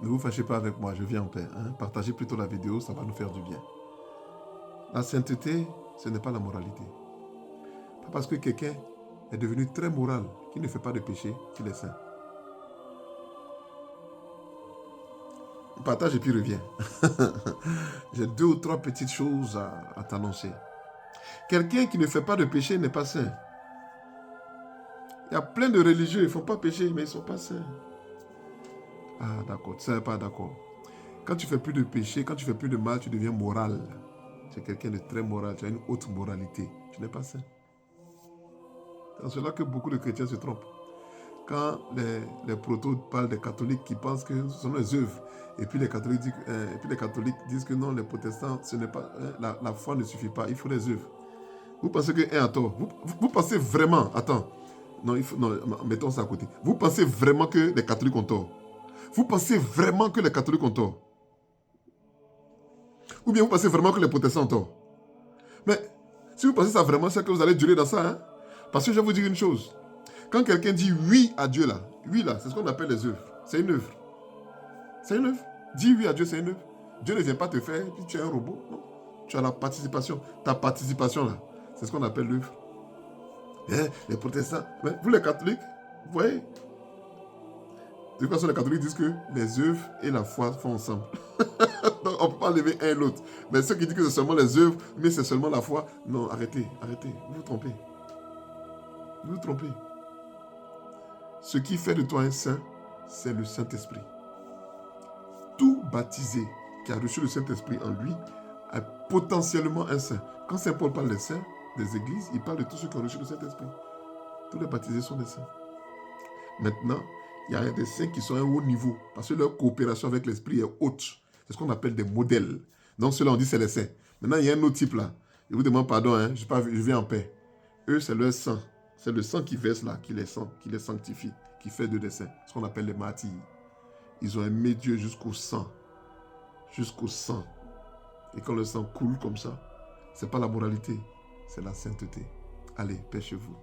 Ne vous fâchez pas avec moi, je viens en paix. Hein? Partagez plutôt la vidéo, ça va nous faire du bien. La sainteté, ce n'est pas la moralité. Pas parce que quelqu'un est devenu très moral, qu'il ne fait pas de péché, qu'il est saint. Partage et puis reviens. J'ai 2 ou 3 petites choses à t'annoncer. Quelqu'un qui ne fait pas de péché n'est pas saint. Il y a plein de religieux, ils ne font pas péché, mais ils ne sont pas saints. Ah, d'accord, tu ne sais pas d'accord. Quand tu fais plus de péché, quand tu fais plus de mal, tu deviens moral. Tu es quelqu'un de très moral, tu as une haute moralité. Tu n'es pas saint. C'est en cela que beaucoup de chrétiens se trompent. Quand les protos parlent des catholiques qui pensent que ce sont les œuvres, et puis les catholiques disent que non, les protestants, ce n'est pas, la foi ne suffit pas, il faut les œuvres. Vous pensez que un a tort. Vous pensez vraiment, attends, non, mettons ça à côté. Vous pensez vraiment que les catholiques ont tort? Vous pensez vraiment que les catholiques ont tort? Ou bien vous pensez vraiment que les protestants ont tort? Mais si vous pensez ça vraiment, c'est que vous allez durer dans ça. Hein? Parce que je vais vous dire une chose. Quand quelqu'un dit oui à Dieu là, c'est ce qu'on appelle les œuvres. C'est une œuvre. C'est une œuvre. Dis oui à Dieu, c'est une œuvre. Dieu ne vient pas te faire, puis tu es un robot. Non. Tu as la participation. Ta participation là, c'est ce qu'on appelle l'œuvre. Les protestants, mais vous les catholiques, vous voyez, de toute façon les catholiques disent que les œuvres et la foi font ensemble. Donc on ne peut pas lever un et l'autre. Mais ceux qui disent que c'est seulement les œuvres, mais c'est seulement la foi, non, arrêtez, vous vous trompez. Vous vous trompez. Ce qui fait de toi un saint, c'est le Saint-Esprit. Tout baptisé qui a reçu le Saint-Esprit en lui est potentiellement un saint. Quand Saint Paul parle des saints, des églises, il parle de tous ceux qui ont reçu le Saint-Esprit. Tous les baptisés sont des saints. Maintenant, il y a des saints qui sont à un haut niveau parce que leur coopération avec l'Esprit est haute. C'est ce qu'on appelle des modèles. Donc ceux-là, on dit c'est les saints. Maintenant, il y a un autre type là. Je vous demande pardon, hein, je viens en paix. Eux, c'est leur sang. C'est le sang qui verse là, qui les sanctifie, qui fait d'eux des saints. Ce qu'on appelle les martyrs. Ils ont aimé Dieu jusqu'au sang. Jusqu'au sang. Et quand le sang coule comme ça, c'est pas la moralité, c'est la sainteté. Allez, paix chez vous.